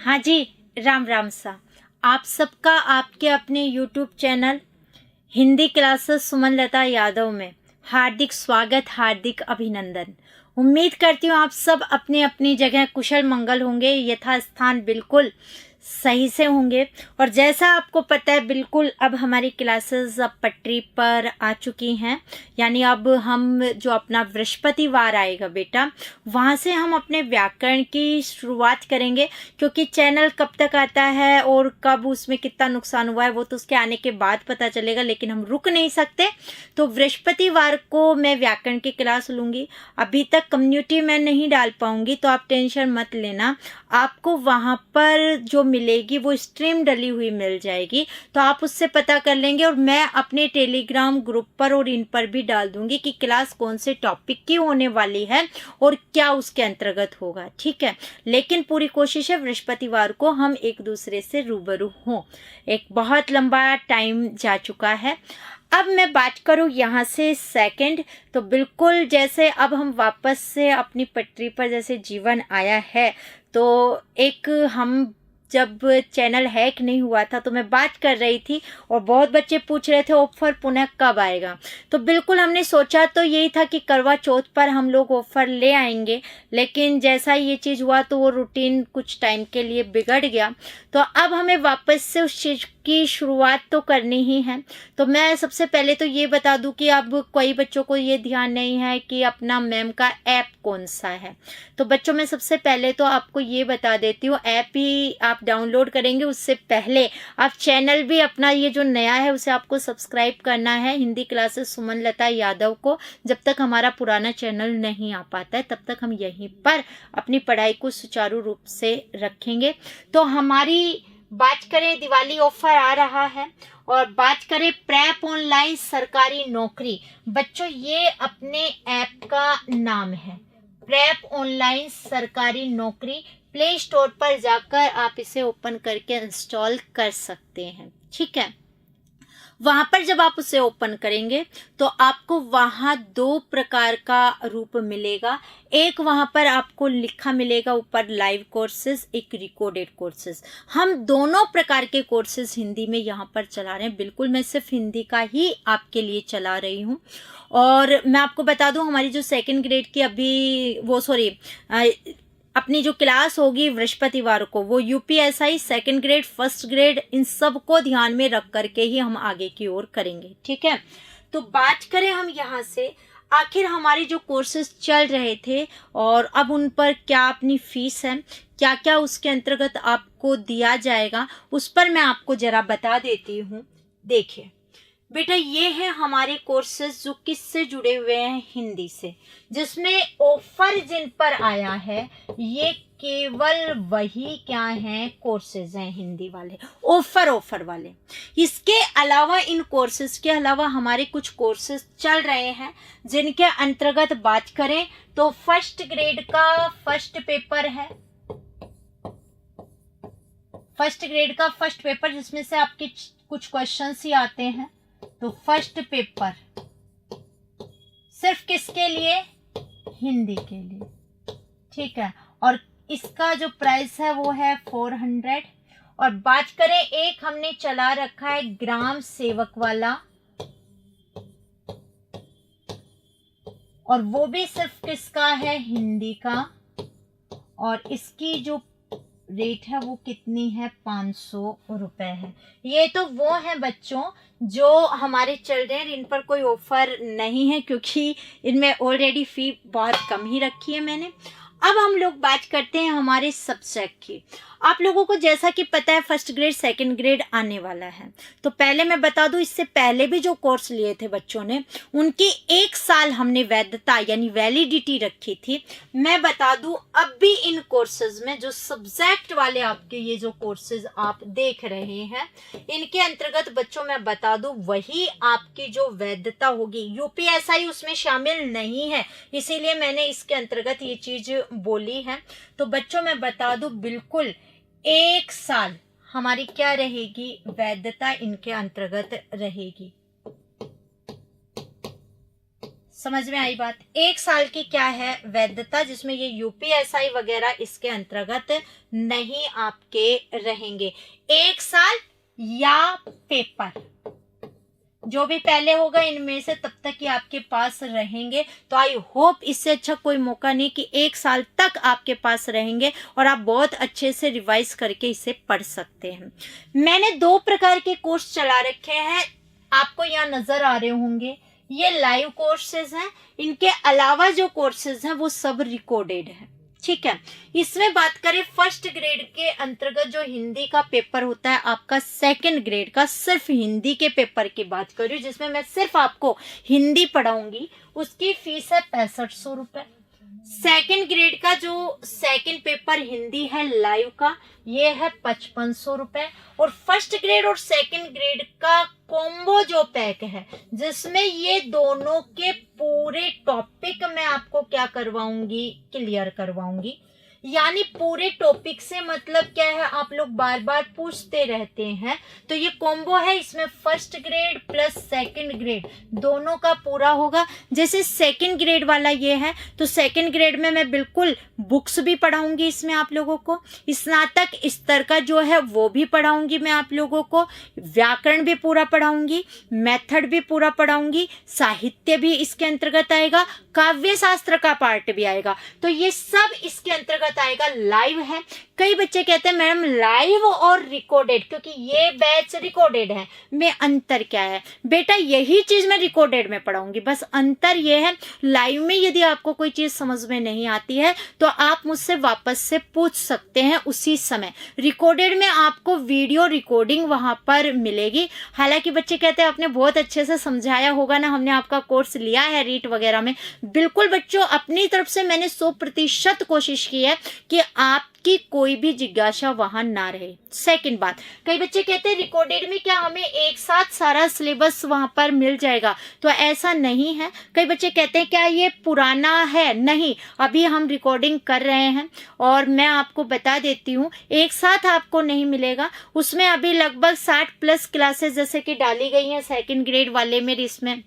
हाँ जी, राम राम सा। आप सबका आपके अपने YouTube channel Hindi classes Sumanlata Yadav में हार्दिक स्वागत, हार्दिक अभिनंदन। उम्मीद करती हूँ आप सब अपनी अपनी जगह कुशल मंगल होंगे, यथास्थान बिल्कुल सही से होंगे। और जैसा आपको पता है, बिल्कुल अब हमारी क्लासेस अब पटरी पर आ चुकी हैं। यानी अब हम जो अपना बृहस्पतिवार आएगा बेटा, वहाँ से हम अपने व्याकरण की शुरुआत करेंगे। क्योंकि चैनल कब तक आता है और कब उसमें कितना नुकसान हुआ है वो तो उसके आने के बाद पता चलेगा, लेकिन हम रुक नहीं सकते। तो बृहस्पतिवार को मैं व्याकरण की क्लास लूँगी। अभी तक कम्युनिटी में नहीं डाल पाऊँगी, तो आप टेंशन मत लेना। आपको वहाँ पर जो मिलेगी वो स्ट्रीम डली हुई मिल जाएगी, तो आप उससे पता कर लेंगे। और मैं अपने टेलीग्राम ग्रुप पर और इन पर भी डाल दूंगी कि क्लास कौन से टॉपिक की होने वाली है और क्या उसके अंतर्गत होगा, ठीक है। लेकिन पूरी कोशिश है बृहस्पतिवार को हम एक दूसरे से रूबरू हों। एक बहुत लंबा टाइम जा चुका है। अब मैं बात करूँ यहाँ से सेकंड, तो बिल्कुल जैसे अब हम वापस से अपनी पटरी पर जैसे जीवन आया है, तो एक हम जब चैनल हैक नहीं हुआ था तो मैं बात कर रही थी और बहुत बच्चे पूछ रहे थे ऑफर पुनः कब आएगा। तो बिल्कुल हमने सोचा तो यही था कि करवा चौथ पर हम लोग ऑफर ले आएंगे, लेकिन जैसा ये चीज़ हुआ तो वो रूटीन कुछ टाइम के लिए बिगड़ गया। तो अब हमें वापस से उस चीज़ की शुरुआत तो करनी ही है। तो मैं सबसे पहले तो ये बता दूं कि अब कई बच्चों को ये ध्यान नहीं है कि अपना मैम का ऐप कौन सा है। तो बच्चों मैं सबसे पहले तो आपको ये बता देती हूँ, ऐप ही आप डाउनलोड करेंगे उससे पहले आप चैनल भी अपना ये जो नया है उसे आपको सब्सक्राइब करना है, हिंदी क्लासेस सुमनलता यादव को। जब तक हमारा पुराना चैनल नहीं आ पाता है तब तक हम यहीं पर अपनी पढ़ाई को सुचारू रूप से रखेंगे। तो हमारी बात करें, दिवाली ऑफर आ रहा है। और बात करें प्रेप ऑनलाइन सरकारी नौकरी, बच्चों ये अपने ऐप का नाम है, प्रेप ऑनलाइन सरकारी नौकरी। प्ले स्टोर पर जाकर आप इसे ओपन करके इंस्टॉल कर सकते हैं, ठीक है। वहां पर जब आप उसे ओपन करेंगे तो आपको वहां दो प्रकार का रूप मिलेगा। एक वहां पर आपको लिखा मिलेगा ऊपर लाइव कोर्सेज, एक रिकॉर्डेड कोर्सेज। हम दोनों प्रकार के कोर्सेज हिंदी में यहाँ पर चला रहे हैं। बिल्कुल मैं सिर्फ हिंदी का ही आपके लिए चला रही हूँ। और मैं आपको बता दूं, हमारी जो सेकंड ग्रेड की अभी अपनी जो क्लास होगी बृहस्पतिवार को, वो UPSI second grade, first grade, इन सब को ध्यान में रख करके ही हम आगे की ओर करेंगे, ठीक है। तो बात करें हम यहाँ से, आखिर हमारे जो कोर्सेज चल रहे थे और अब उन पर क्या अपनी फीस है, क्या क्या उसके अंतर्गत आपको दिया जाएगा, उस पर मैं आपको जरा बता देती हूँ। देखिए बेटा, ये है हमारे कोर्सेज जो किससे जुड़े हुए हैं, हिंदी से, जिसमें ऑफर जिन पर आया है ये केवल वही क्या हैं, कोर्सेज हैं हिंदी वाले, ऑफर वाले। इसके अलावा, इन कोर्सेज के अलावा हमारे कुछ कोर्सेज चल रहे हैं जिनके अंतर्गत बात करें तो फर्स्ट ग्रेड का फर्स्ट पेपर है, फर्स्ट ग्रेड का फर्स्ट पेपर जिसमें से आपके कुछ क्वेश्चंस ही आते हैं। तो फर्स्ट पेपर सिर्फ किसके लिए, हिंदी के लिए, ठीक है। और इसका जो प्राइस है वो है 400। और बात करें, एक हमने चला रखा है ग्राम सेवक वाला, और वो भी सिर्फ किसका है, हिंदी का। और इसकी जो रेट है वो कितनी है, 500 रुपए है। ये तो वो है बच्चों जो हमारे चल रहे हैं, इन पर कोई ऑफर नहीं है क्योंकि इनमें ऑलरेडी फी बहुत कम ही रखी है मैंने। अब हम लोग बात करते हैं हमारे सब्जेक्ट की। आप लोगों को जैसा कि पता है फर्स्ट ग्रेड सेकंड ग्रेड आने वाला है, तो पहले मैं बता दूं, इससे पहले भी जो कोर्स लिए थे बच्चों ने, उनकी 1 साल हमने वैधता यानी वैलिडिटी रखी थी। मैं बता दूं, अब भी इन कोर्सेज में जो सब्जेक्ट वाले आपके ये जो कोर्सेज आप देख रहे हैं, इनके अंतर्गत बच्चों मैं बता दूं वही आपकी जो वैधता होगी, यूपीएसआई उसमें शामिल नहीं है, इसीलिए मैंने इसके अंतर्गत ये चीज बोली है। तो बच्चों मैं बता दूं, बिल्कुल 1 साल हमारी क्या रहेगी, वैधता इनके अंतर्गत रहेगी। समझ में आई बात। 1 साल की क्या है वैधता, जिसमें ये यूपीएसआई वगैरह इसके अंतर्गत नहीं आपके रहेंगे। 1 साल या पेपर, जो भी पहले होगा इनमें से, तब तक ये आपके पास रहेंगे। तो आई होप इससे अच्छा कोई मौका नहीं कि 1 साल तक आपके पास रहेंगे और आप बहुत अच्छे से रिवाइज करके इसे पढ़ सकते हैं। मैंने 2 प्रकार के कोर्स चला रखे हैं, आपको यहाँ नजर आ रहे होंगे। ये लाइव कोर्सेज हैं, इनके अलावा जो कोर्सेज हैं वो सब रिकॉर्डेड है। ठीक है, इसमें बात करें फर्स्ट ग्रेड के अंतर्गत जो हिंदी का पेपर होता है आपका, सेकंड ग्रेड का, सिर्फ हिंदी के पेपर की बात कर रही हूँ, जिसमें मैं सिर्फ आपको हिंदी पढ़ाऊंगी। उसकी फीस है 6500 रुपए। सेकंड ग्रेड का जो सेकंड पेपर हिंदी है लाइव का, ये है 5500 रुपए। और फर्स्ट ग्रेड और सेकंड ग्रेड का कॉम्बो जो पैक है, जिसमें ये दोनों के पूरे टॉपिक मैं आपको क्या करवाऊंगी, क्लियर करवाऊंगी। यानी पूरे टॉपिक से मतलब क्या है, आप लोग बार बार पूछते रहते हैं, तो ये कॉम्बो है, इसमें first grade plus second grade दोनों का पूरा होगा। जैसे सेकंड ग्रेड वाला ये है, तो सेकंड ग्रेड में मैं बिल्कुल बुक्स भी पढ़ाऊंगी इसमें आप लोगों को, स्नातक स्तर का जो है वो भी पढ़ाऊंगी मैं आप लोगों को, व्याकरण भी पूरा पढ़ाऊंगी, मेथड भी पूरा पढ़ाऊंगी, साहित्य भी इसके अंतर्गत आएगा, काव्य शास्त्र का पार्ट भी आएगा। तो ये सब इसके अंतर्गत आएगा। लाइव है। कई बच्चे कहते हैं मैडम लाइव और रिकॉर्डेड, क्योंकि ये बैच रिकॉर्डेड है, में अंतर क्या है? बेटा यही चीज मैं रिकॉर्डेड में पढ़ाऊंगी, बस अंतर ये है, लाइव में यदि आपको कोई चीज समझ में नहीं आती है तो आप मुझसे वापस से पूछ सकते हैं उसी समय। रिकॉर्डेड में आपको वीडियो रिकॉर्डिंग वहां पर मिलेगी। हालांकि बच्चे कहते हैं आपने बहुत अच्छे से समझाया होगा ना, हमने आपका कोर्स लिया है रीट वगैरह में। बिल्कुल बच्चों, अपनी तरफ से मैंने 100% कोशिश की है कि आपकी कोई भी जिज्ञासा वहां ना रहे। सेकंड बात, कई बच्चे कहते हैं रिकॉर्डेड में क्या हमें एक साथ सारा सिलेबस वहां पर मिल जाएगा, तो ऐसा नहीं है। कई बच्चे कहते हैं क्या ये पुराना है? नहीं, अभी हम रिकॉर्डिंग कर रहे हैं और मैं आपको बता देती हूँ, एक साथ आपको नहीं मिलेगा। उसमें अभी लगभग 60+ क्लासेस जैसे कि डाली गई हैं सेकंड ग्रेड वाले में, इसमें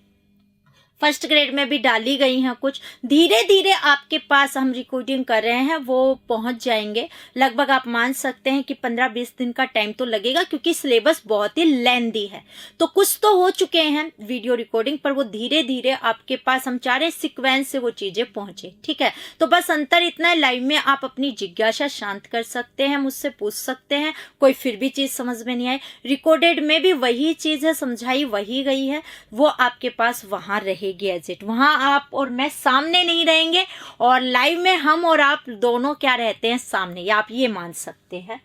फर्स्ट ग्रेड में भी डाली गई हैं कुछ। धीरे धीरे आपके पास हम रिकॉर्डिंग कर रहे हैं, वो पहुंच जाएंगे। लगभग आप मान सकते हैं कि 15-20 दिन का टाइम तो लगेगा, क्योंकि सिलेबस बहुत ही लेंथी है। तो कुछ तो हो चुके हैं वीडियो रिकॉर्डिंग, पर वो धीरे धीरे आपके पास, हम चाह रहे सिक्वेंस से वो चीजें पहुंचे। ठीक है, तो बस अंतर इतना है, लाइव में आप अपनी जिज्ञासा शांत कर सकते हैं, मुझसे पूछ सकते हैं, कोई फिर भी चीज समझ में नहीं आए। रिकॉर्डेड में भी वही चीज है, समझाई वही गई है, वो आपके पास वहां रहेगी एजिट। वहां आप और मैं सामने नहीं रहेंगे, और लाइव में हम और आप दोनों क्या रहते हैं, सामने, या आप ये मान सकते हैं।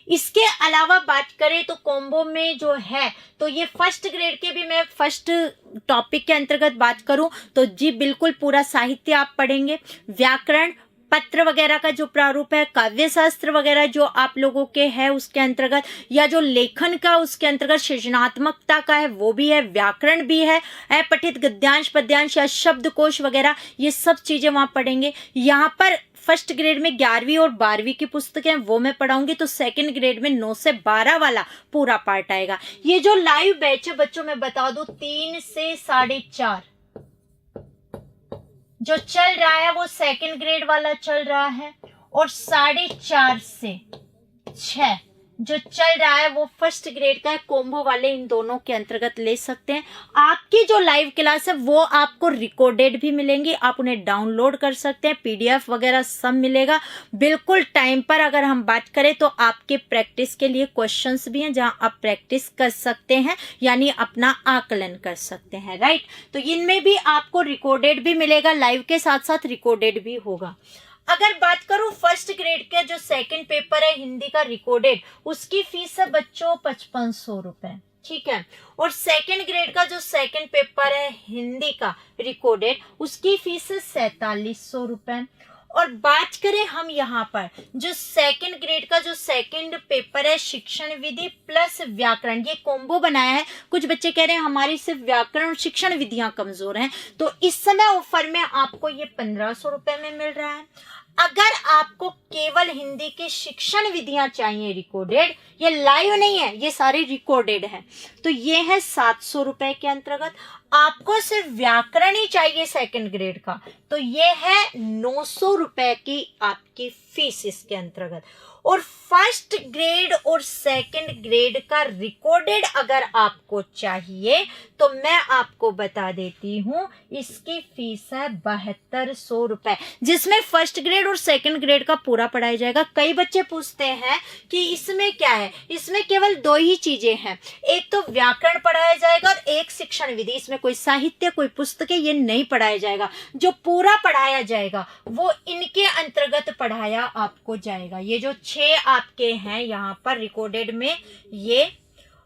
इसके अलावा बात करें तो कॉम्बो में जो है, तो ये फर्स्ट ग्रेड के भी मैं फर्स्ट टॉपिक के अंतर्गत बात करूं तो जी बिल्कुल पूरा साहित्य आप पढ़ेंगे, व्याकरण, पत्र वगैरह का जो प्रारूप है, काव्य शास्त्र वगैरह जो आप लोगों के है उसके अंतर्गत, या जो लेखन का उसके अंतर्गत सृजनात्मकता का है वो भी है, व्याकरण भी है, पठित गद्यांश पद्यांश या शब्दकोश वगैरह, ये सब चीजें वहां पढ़ेंगे। यहाँ पर फर्स्ट ग्रेड में 11वीं और 12वीं की पुस्तकें वो मैं पढ़ाऊंगी, तो सेकंड ग्रेड में 9 से 12 वाला पूरा पार्ट आएगा। ये जो लाइव बैच है बच्चों, मैं बता दूं 3 से 4:30 जो चल रहा है वो सेकंड ग्रेड वाला चल रहा है, और 4:30 से 6 जो चल रहा है वो फर्स्ट ग्रेड का है। कॉम्बो वाले इन दोनों के अंतर्गत ले सकते हैं। आपकी जो लाइव क्लास है वो आपको रिकॉर्डेड भी मिलेंगी, आप उन्हें डाउनलोड कर सकते हैं, PDF वगैरह सब मिलेगा बिल्कुल टाइम पर। अगर हम बात करें तो आपके प्रैक्टिस के लिए क्वेश्चंस भी हैं, जहां आप प्रैक्टिस कर सकते हैं, यानी अपना आकलन कर सकते हैं, राइट। तो इनमें भी आपको रिकॉर्डेड भी मिलेगा, लाइव के साथ साथ रिकॉर्डेड भी होगा। अगर बात करूं फर्स्ट ग्रेड के जो सेकंड पेपर है हिंदी का रिकॉर्डेड, उसकी फीस है बच्चों 5500 रुपए। ठीक है, और सेकंड ग्रेड का जो सेकंड पेपर है हिंदी का रिकॉर्डेड, उसकी फीस है 4700 रुपए। और बात करें हम यहाँ पर जो सेकंड ग्रेड का जो सेकंड पेपर है शिक्षण विधि प्लस व्याकरण, ये कॉम्बो बनाया है। कुछ बच्चे कह रहे हैं हमारी सिर्फ व्याकरण और शिक्षण विधियां कमजोर हैं, तो इस समय ऑफर में आपको ये 1500 रुपए में मिल रहा है। अगर आपको केवल हिंदी की शिक्षण विधियां चाहिए रिकॉर्डेड, ये लाइव नहीं है, ये सारे रिकॉर्डेड हैं, तो ये है 700 रुपए के अंतर्गत। आपको सिर्फ व्याकरण ही चाहिए सेकंड ग्रेड का, तो ये है 900 रुपए की आपकी फीस इसके अंतर्गत। और फर्स्ट ग्रेड और सेकंड ग्रेड का रिकॉर्डेड अगर आपको चाहिए तो मैं आपको बता देती हूं, इसकी फीस है 7200 रुपए, जिसमें फर्स्ट ग्रेड और सेकंड ग्रेड का पूरा पढ़ाया जाएगा। कई बच्चे पूछते हैं कि इसमें क्या है, इसमें केवल 2 ही चीजें हैं, एक तो व्याकरण पढ़ाया जाएगा और एक शिक्षण विधि। इसमें कोई साहित्य, कोई पुस्तकें ये नहीं पढ़ाया जाएगा। जो पूरा पढ़ाया जाएगा वो इनके अंतर्गत पढ़ाया आपको जाएगा। ये जो 6 आपके हैं यहाँ पर रिकॉर्डेड में, ये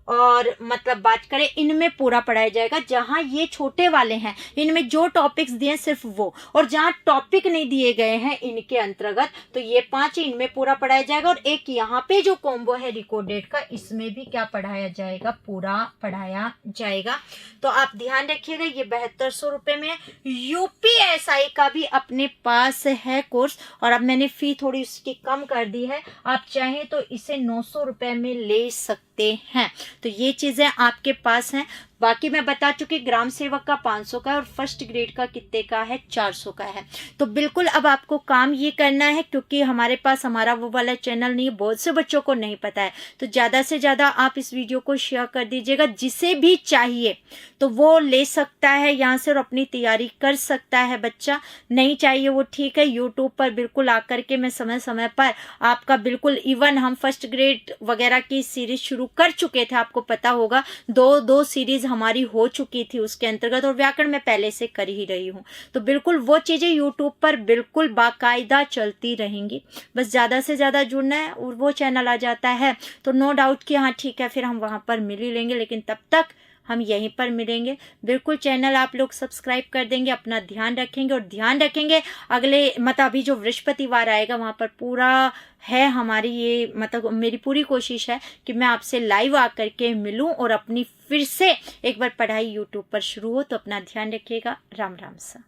और मतलब बात करें इनमें पूरा पढ़ाया जाएगा। जहां ये छोटे वाले हैं इनमें जो टॉपिक्स दिए सिर्फ वो, और जहां टॉपिक नहीं दिए गए हैं इनके अंतर्गत, तो ये 5 इनमें पूरा पढ़ाया जाएगा। और एक यहाँ पे जो कॉम्बो है रिकॉर्डेड का, इसमें भी क्या पढ़ाया जाएगा, पूरा पढ़ाया जाएगा। तो आप ध्यान रखिएगा, ये 7200 रुपए में है। यूपीएसआई का भी अपने पास है कोर्स, और अब मैंने फी थोड़ी उसकी कम कर दी है। आप चाहें तो इसे 900 रुपए में ले सकते हैं। तो ये चीजें आपके पास हैं। बाकी मैं बता चुकी, ग्राम सेवक का 500 का है और फर्स्ट ग्रेड का कितने का है, 400 का है। तो बिल्कुल अब आपको काम ये करना है, क्योंकि हमारे पास हमारा वो वाला चैनल नहीं है, बहुत से बच्चों को नहीं पता है। तो ज़्यादा से ज़्यादा आप इस वीडियो को शेयर कर दीजिएगा। जिसे भी चाहिए तो वो ले सकता है यहाँ से और अपनी तैयारी कर सकता है। बच्चा नहीं चाहिए वो ठीक है, यूट्यूब पर बिल्कुल आकर के मैं समय समय पर आपका बिल्कुल, इवन हम फर्स्ट ग्रेड वगैरह की सीरीज शुरू कर चुके थे, आपको पता होगा, दो सीरीज हमारी हो चुकी थी उसके अंतर्गत, और व्याकरण में पहले से कर ही रही हूँ। तो बिल्कुल वो चीजें यूट्यूब पर बिल्कुल बाकायदा चलती रहेंगी। बस ज्यादा से ज्यादा जुड़ना है और वो चैनल आ जाता है तो नो डाउट कि हाँ ठीक है, फिर हम वहां पर मिल ही लेंगे। लेकिन तब तक हम यहीं पर मिलेंगे। बिल्कुल चैनल आप लोग सब्सक्राइब कर देंगे, अपना ध्यान रखेंगे, और ध्यान रखेंगे अगले मतलब अभी जो बृहस्पतिवार आएगा वहां पर पूरा है हमारी ये, मतलब मेरी पूरी कोशिश है कि मैं आपसे लाइव आकर के मिलूं और अपनी फिर से एक बार पढ़ाई यूट्यूब पर शुरू हो। तो अपना ध्यान रखिएगा। राम राम सा।